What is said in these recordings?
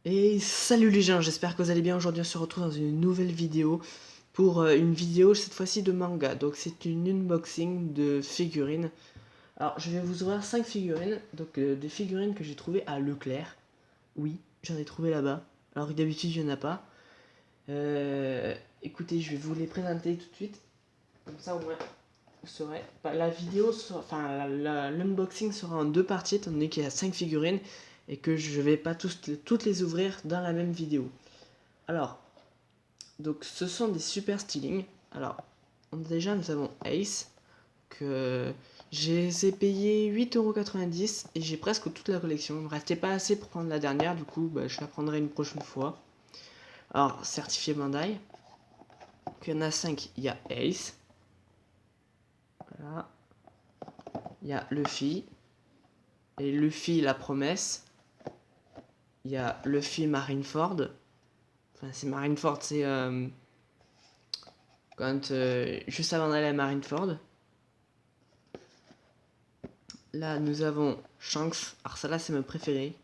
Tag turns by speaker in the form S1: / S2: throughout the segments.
S1: Et salut les gens, j'espère que vous allez bien. Aujourd'hui on se retrouve dans une nouvelle vidéo pour une vidéo cette fois-ci de manga. Donc c'est une unboxing de figurines. Alors je vais vous ouvrir 5 figurines, donc des figurines que j'ai trouvées à Leclerc. Oui, j'en ai trouvé là-bas, alors que d'habitude il n'y en a pas. Écoutez, je vais vous les présenter tout de suite, comme ça au moins vous saurez. La vidéo, l'unboxing sera en deux parties étant donné qu'il y a 5 figurines et que je vais pas toutes les ouvrir dans la même vidéo. Alors, donc ce sont des super styling. Alors, déjà nous avons Ace, que j'ai payé 8,90€ et j'ai presque toute la collection. Il me restait pas assez pour prendre la dernière, du coup je la prendrai une prochaine fois. Alors, certifié Bandai. Donc, il y en a 5, il y a Ace. Voilà. Il y a Luffy. Et Luffy la promesse. Il y a Luffy Marineford. Enfin, c'est Marineford, c'est quand juste avant d'aller à Marineford. Là, nous avons Shanks. Alors, ça là, c'est mon préféré.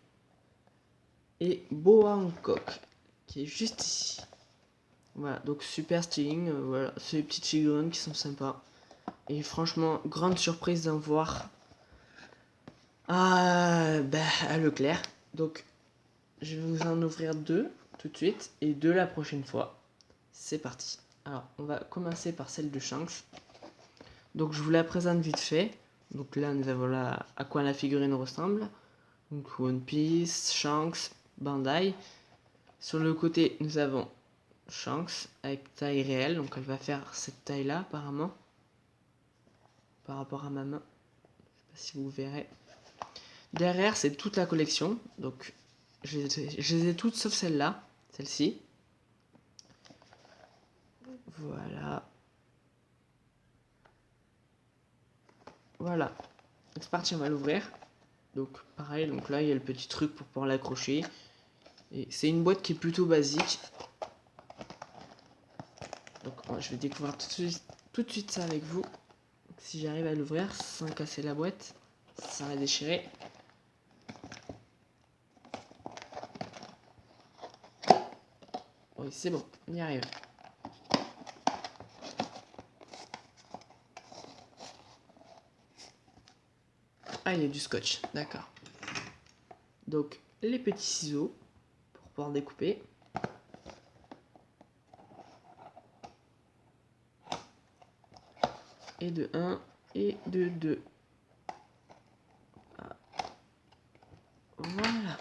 S1: Et Boa Hancock, qui est juste ici. Voilà, donc super styling. Voilà, c'est les petites figurines qui sont sympas. Et franchement, grande surprise d'en voir à Leclerc. Donc, je vais vous en ouvrir deux tout de suite et deux la prochaine fois. C'est parti. Alors, on va commencer par celle de Shanks. Donc, je vous la présente vite fait. Donc là, nous avons là à quoi la figurine ressemble. Donc One Piece, Shanks, Bandai. Sur le côté, nous avons Shanks avec taille réelle. Donc elle va faire cette taille-là apparemment. Par rapport à ma main. Je sais pas si vous verrez. Derrière, c'est toute la collection. Donc je les ai toutes sauf celle-là. Celle-ci. Voilà. Voilà. C'est parti, on va l'ouvrir. Donc pareil, donc là il y a le petit truc pour pouvoir l'accrocher. Et c'est une boîte qui est plutôt basique. Donc je vais découvrir tout de suite ça avec vous. Donc, si j'arrive à l'ouvrir sans casser la boîte, ça va déchirer. Oui, c'est bon, on y arrive. Ah, il y a du scotch, d'accord. Donc les petits ciseaux pour pouvoir découper. Et de 1 et de 2. Voilà.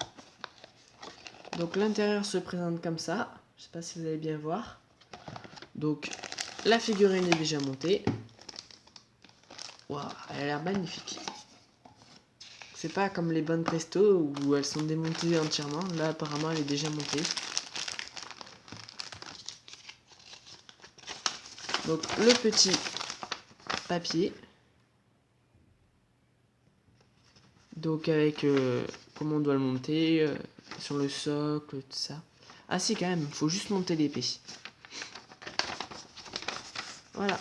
S1: Donc l'intérieur se présente comme ça. Je sais pas si vous allez bien voir. Donc la figurine est déjà montée. Waouh, elle a l'air magnifique. C'est pas comme les bonnes presto où elles sont démontées entièrement. Là apparemment elle est déjà montée. Donc le petit papier. Donc avec comment on doit le monter, sur le socle, tout ça. Ah si quand même, faut juste monter l'épée. Voilà.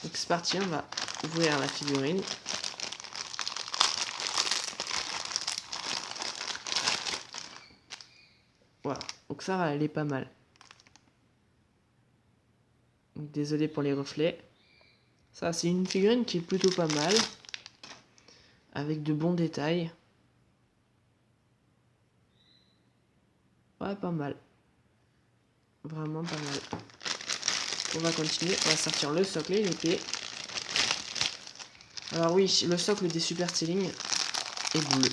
S1: Donc c'est parti, on va ouvrir la figurine. Voilà, donc ça va, elle est pas mal. Donc, désolé pour les reflets. Ça c'est une figurine qui est plutôt pas mal. Avec de bons détails. Ouais, pas mal. Vraiment pas mal. On va continuer, on va sortir le socle et l'épée. Alors oui, le socle des super styling est bleu.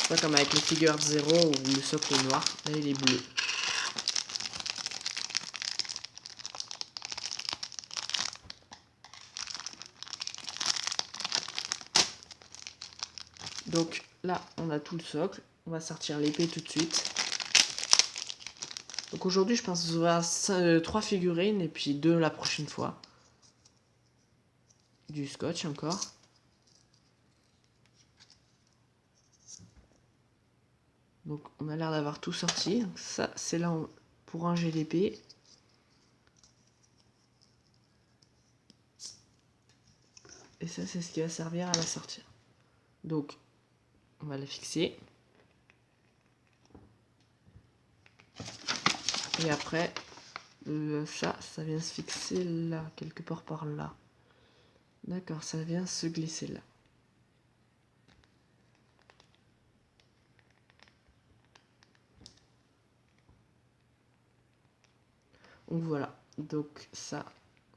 S1: Pas comme avec le figure 0 où le socle est noir, là il est bleu. Donc là on a tout le socle, on va sortir l'épée tout de suite. Donc aujourd'hui je pense vous aurez 3 figurines et puis 2 la prochaine fois. Du scotch encore. Donc on a l'air d'avoir tout sorti. Donc ça c'est là pour ranger l'épée. Et ça c'est ce qui va servir à la sortir. Donc on va la fixer. Et après, ça vient se fixer là, quelque part par là. D'accord, ça vient se glisser là. Donc voilà, donc ça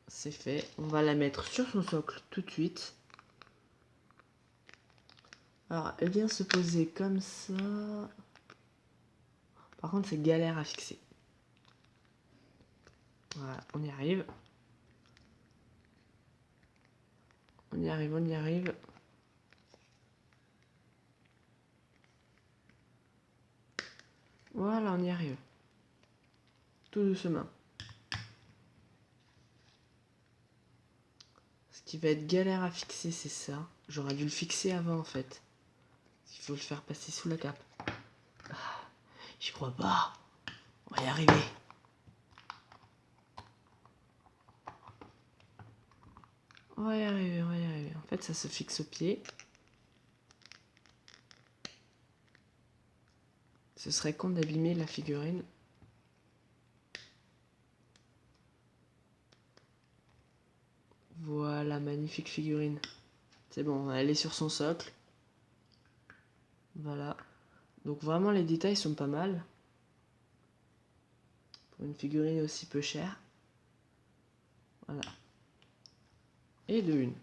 S1: c'est fait. On va la mettre sur son socle tout de suite. Alors elle vient se poser comme ça. Par contre c'est galère à fixer. Voilà, on y arrive. On y arrive, on y arrive. Voilà, on y arrive. Tout doucement. Ce qui va être galère à fixer, c'est ça. J'aurais dû le fixer avant en fait. Il faut le faire passer sous la cape. Ah, j'y crois pas. On va y arriver. On va y arriver, on va y arriver. En fait, ça se fixe au pied. Ce serait con d'abîmer la figurine. Voilà, magnifique figurine. C'est bon, elle est sur son socle. Voilà. Donc vraiment, les détails sont pas mal. Pour une figurine aussi peu chère. Voilà. Et de une.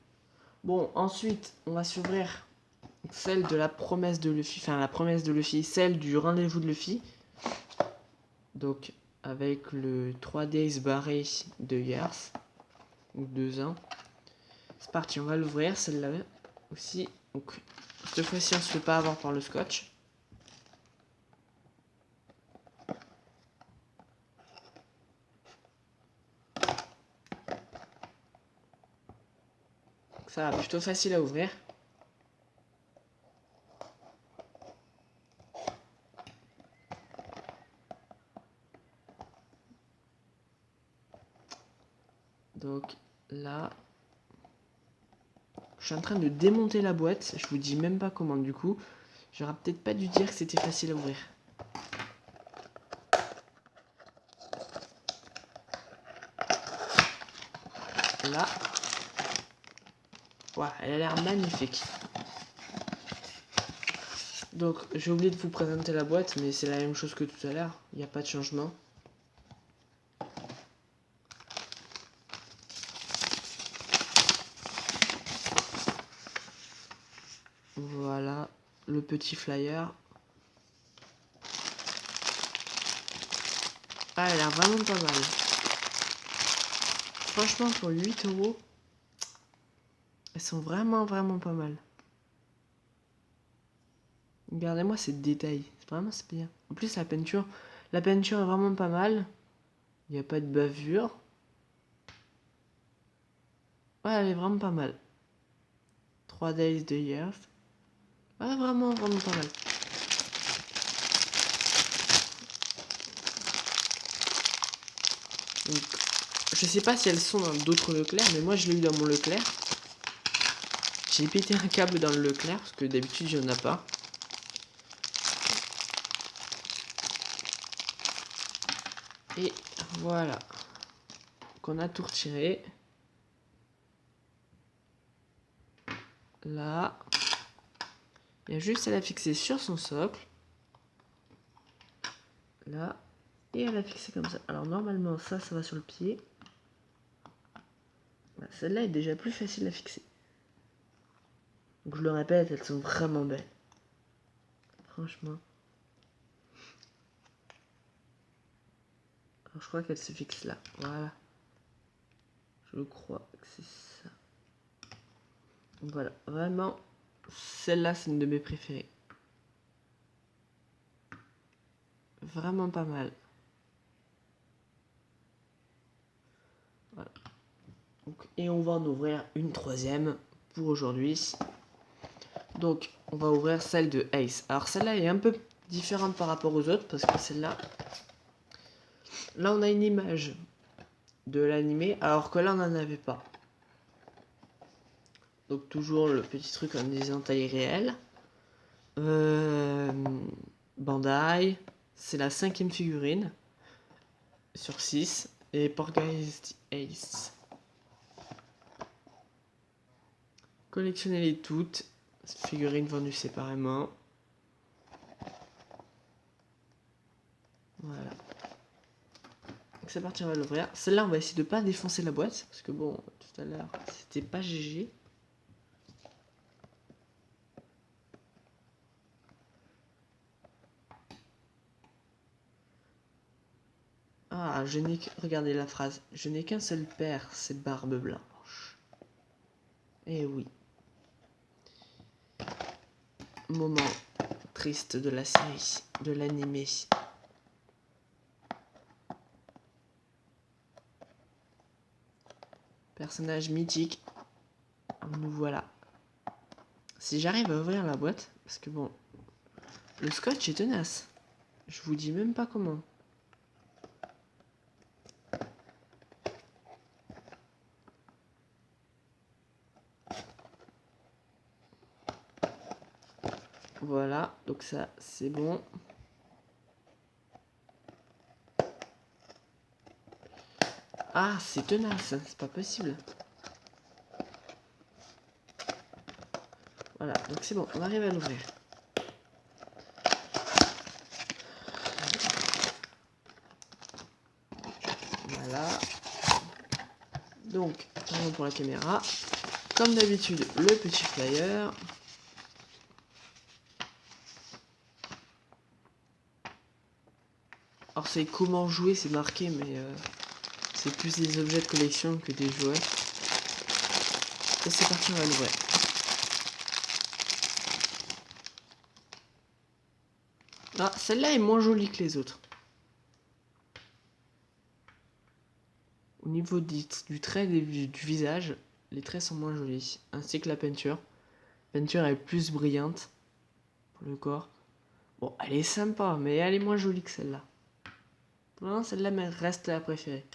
S1: Bon, ensuite, on va s'ouvrir celle de la promesse de Luffy. Enfin, la promesse de Luffy, celle du rendez-vous de Luffy. Donc, avec le 3 days barré de years. Ou 2 ans. C'est parti, on va l'ouvrir, celle-là aussi. Donc, cette fois-ci, on se fait pas avoir par le scotch. Ça va, plutôt facile à ouvrir. Donc là, je suis en train de démonter la boîte. Je vous dis même pas comment du coup. J'aurais peut-être pas dû dire que c'était facile à ouvrir. Là. Voilà, elle a l'air magnifique. Donc j'ai oublié de vous présenter la boîte, mais c'est la même chose que tout à l'heure. Il n'y a pas de changement. Voilà, le petit flyer. Ah, elle a l'air vraiment pas mal. Franchement, pour 8 €, elles sont vraiment pas mal. Regardez-moi ces détails. C'est bien. En plus, la peinture est vraiment pas mal. Il n'y a pas de bavure. Ouais, elle est vraiment pas mal. 3 days de years. Ouais, vraiment pas mal. Donc, je sais pas si elles sont dans d'autres Leclerc, mais moi je l'ai eu dans mon Leclerc. J'ai pété un câble dans le Leclerc, parce que d'habitude il n'y en a pas. Et voilà. Qu'on a tout retiré. Là. Il y a juste à la fixer sur son socle. Là. Et à la fixer comme ça. Alors normalement ça va sur le pied. Celle-là est déjà plus facile à fixer. Donc je le répète, elles sont vraiment belles. Franchement. Alors je crois qu'elle se fixe là. Voilà. Je crois que c'est ça. Donc voilà. Vraiment, celle-là c'est une de mes préférées. Vraiment pas mal. Voilà. Donc, et on va en ouvrir une troisième pour aujourd'hui. Donc on va ouvrir celle de Ace. Alors celle-là est un peu différente par rapport aux autres parce que celle-là, là on a une image de l'animé alors que là on n'en avait pas. Donc toujours le petit truc en disant taille réelle. Bandai, c'est la 5e figurine. sur 6 et Poltergeist Ace. Collectionnez-les toutes, figurines vendues séparément. Voilà. Donc c'est parti, on va l'ouvrir. Celle-là, on va essayer de pas défoncer la boîte, parce que bon, tout à l'heure, c'était pas GG. Ah, regardez la phrase. Je n'ai qu'un seul père, c'est Barbe Blanche. Eh oui. Moment triste de la série, de l'animé. Personnage mythique. Nous voilà. Si j'arrive à ouvrir la boîte, parce que bon, le scotch est tenace. Je vous dis même pas comment. Voilà, donc ça c'est bon. Ah, c'est tenace, c'est pas possible. Voilà, donc c'est bon, on arrive à l'ouvrir. Voilà. Donc, pardon pour la caméra. Comme d'habitude, le petit flyer. Alors c'est comment jouer, c'est marqué, mais c'est plus des objets de collection que des jouets. Et c'est parti, on va l'ouvrir. Ah, celle-là est moins jolie que les autres. Au niveau du trait du visage, les traits sont moins jolis, ainsi que la peinture. La peinture est plus brillante pour le corps. Bon, elle est sympa, mais elle est moins jolie que celle-là. Non, celle-là reste la préférée.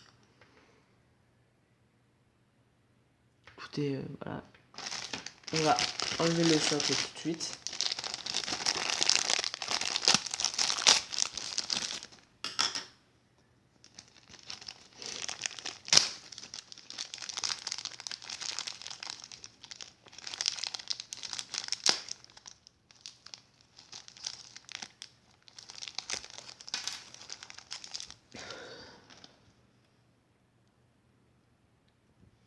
S1: Écoutez, voilà. On va enlever le socle tout de suite.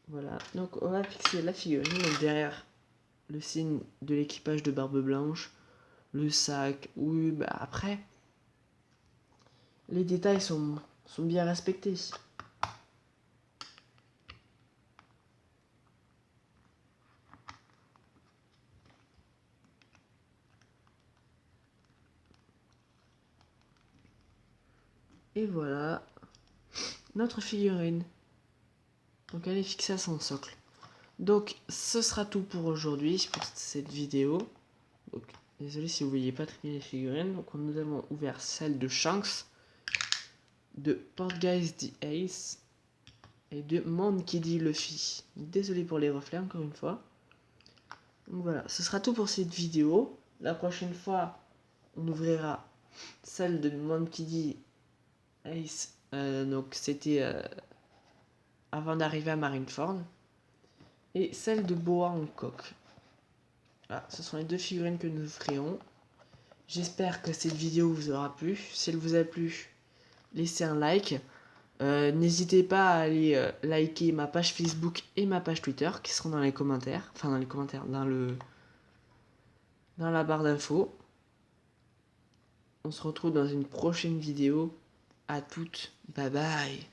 S1: Voilà, donc on va fixer la figurine donc derrière le signe de l'équipage de Barbe Blanche, le sac, oui, bah après, les détails sont bien respectés. Et voilà, notre figurine. Donc elle est fixée à son socle. Donc ce sera tout pour aujourd'hui, pour cette vidéo. Donc désolé si vous voyez pas très bien les figurines. Donc nous avons ouvert celle de Shanks, de Poltergeist the Ace et de Monkey D. Luffy. Désolé pour les reflets encore une fois. Donc voilà, ce sera tout pour cette vidéo. La prochaine fois, on ouvrira celle de Monkey D. Ace. Donc c'était avant d'arriver à Marineford. Et celle de Boa Hancock. Voilà, ce sont les deux figurines que nous ouvrirons. J'espère que cette vidéo vous aura plu. Si elle vous a plu, laissez un like. N'hésitez pas à aller liker ma page Facebook et ma page Twitter qui seront dans les commentaires. Enfin dans les commentaires, dans la barre d'infos. On se retrouve dans une prochaine vidéo. À toutes. Bye bye.